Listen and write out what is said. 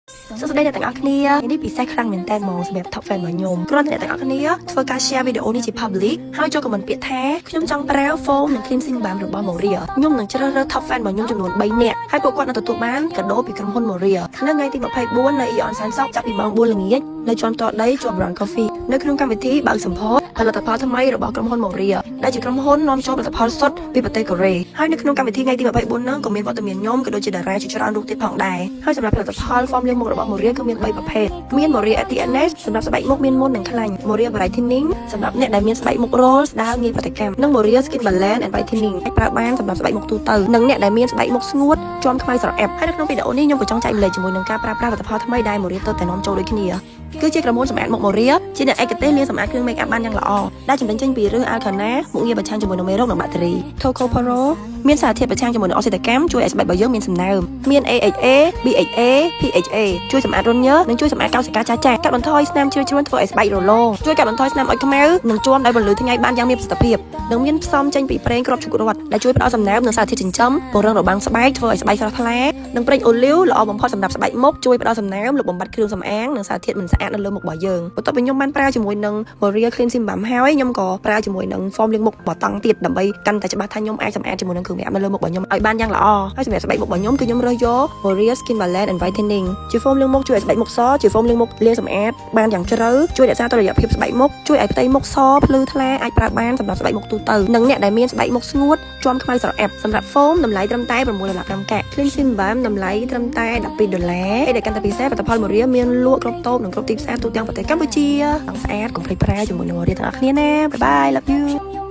Sau đây là tặng ác nia, ini bisa khăn mình tên màu đẹp top fan mà nhôm. Còn lại tặng ác nia,ធ្វើការ share video នេះជា public ហើយចូល comment ពាក្យថាខ្ញុំចង់ប្រើ phone និង cream ស៊ីងបាមរបស់ Moria ខ្ញុំនឹងជ្រើសរើស top fan របស់ខ្ញុំចំនួន3នាក់ហើយពួកគាត់នឹងទទួលបានកាដូពីក្រុមហ៊ុន Moria នៅថ្ងៃទី24នៅ Eon Sansok ចាប់ពីម៉ោង 4 ល្ងាចនៅជាន់តដីជាប់ Brown Coffee នៅក្នុងកម្មវិធីបើកសម្ពោធផលិតផលថ្មីរបស់ក្រុមហ៊ុន Moria ដែលជាក្រុមហ៊ុននាំចូលផលិតផលសុទ្ធពីប្រទេសកូរ៉េហើយនៅក្នុងកម្មវិធីថ្ងៃទី24ហ្នឹងក៏មានវត្តមានខ្ញុំក៏ដូចជាតារាជាច្រើនរូបទៀតផងដែរហើយសម្រាប់ផលិតផល form លាងមុខរបស់ Moria គឺមាន3ប្រភេទមាន Moria Anti-Acne សម្រាប់ស្បែកមុខមានមុននិងខ្លាញ់ Moria Brightening សម្រាប់អ្នកដែលមានស្បែកមុខរលស្ដើងងាយប្រតិកម្មនិង Moria Skin Balance and Whitening អាចប្រើបានសម្រាប់ស្បែកមុខទូទៅនិងអ្នកដែលមានស្បែកមុខស្ងួតជាន់ខ្មៅស្រអែបហើយនៅក្នុងវីដេអូនេះខ្ញុំក៏ចង់ចែករំលែកជាមួយនឹងការប្រើប្រាស់ផលិតផលថ្មីដែល Moria ទើបតែនាំចូលដូចគ្នាគឺជាក្រុមហ៊ុនសម្អាតមុខ Moria ជាអ្នកឯកទេសលាងសម្អាតគ្រឿង make up បានយ៉ាងល្អដែលចំណេញចេញពីរឿង Alcana មុខងារប្រឆាំងជាមួយនឹងមេរោគនិងបាក់តេរី Tocoparo មានសារធាតុប្រឆាំងជាមួយនឹងអុកស៊ីតកម្មជួយឲ្យស្បែករបស់យើងមានសំណើមមាន AHA BHA PHA ជួយសម្អាតរន្ធញើសនិងជួយសម្អាតកោសិកាចាស់ៗកាត់បន្ថយស្នាមជ្រឿជ្រួញធ្វើឲ្យស្បែករលោងជួយកាត់បន្ថយស្នាមអុចខ្មៅនិងជាំដោយពន្លឺថ្ងៃបានយ៉ាងមានប្រសិទ្ធភាពនិងមានផ្សំចេញពីប្រេងគ្រាប់ឈូករ័ត្នដែលជួយផ្ដល់សំណើមនិងសារធាតុចិញ្ចឹមពង្រឹងរបាំងស្បែកធ្វើឲ្យស្បែកស្រស់ថ្លានិងប្រេងអូលីវល្អបំផុតសម្រាប់ស្បែកមុខជួយផ្ដល់សំណើមលុបបំបាត់គ្រឿងសម្អាងនិងសារធាតុមិនស្អាតនៅលើមុខរបស់យើងបន្ទាប់ពីខ្ញុំបានប្រើជាមួយនឹង Moria Clean Sebum ហើយខ្ញុំក៏ប្រើជាមួយនឹង foam លាងមុខបតង់ទៀតដើម្បីកាន់តែច្បាស់ថាខ្ញុំអាចសម្អាតជាមួយនឹងគ្រឿងមាក់នៅលើមុខរបស់ខ្ញុំឲ្យបានយ៉ាងល្អហើយសម្រាប់ស្បែកមុខរបស់ខ្ញុំគឺខ្ញុំរើសយក Moria Skin Balance and Whitening ជា foam លាងមុខជួយឲ្យស្បែកមុខសជា foam លាងមុខលាងសម្អាតបានយ៉ាងជ្រៅជួយរក្សាតុល្យភាពស្បែកមុខជួយឲ្យផ្ទៃមុខសភ្លឺថ្លាអាចប្រើបានសម្រាប់ស្បែកមុខទូទៅនិងអ្នកដែលមានស្បែកមុខស្ងួតជាំខ្មៅស្រអែបសម្រាប់ foam តម្លៃត្រឹមតែ$6.5កាក់ Clean Sebum តម្លៃត្រឹមតែ$12ហើយដែលកាន់តែពិសេសផលិតផល Moria មានលក់គ្រប់តូបនិងគ្រប់ទីផ្សារទូទាំងប្រទេសកម្ពុជាស្អាតកុំភ្លេចប្រើជាមួយនឹង Moria ទាំងអស់គ្នាណាបាយបាយ love you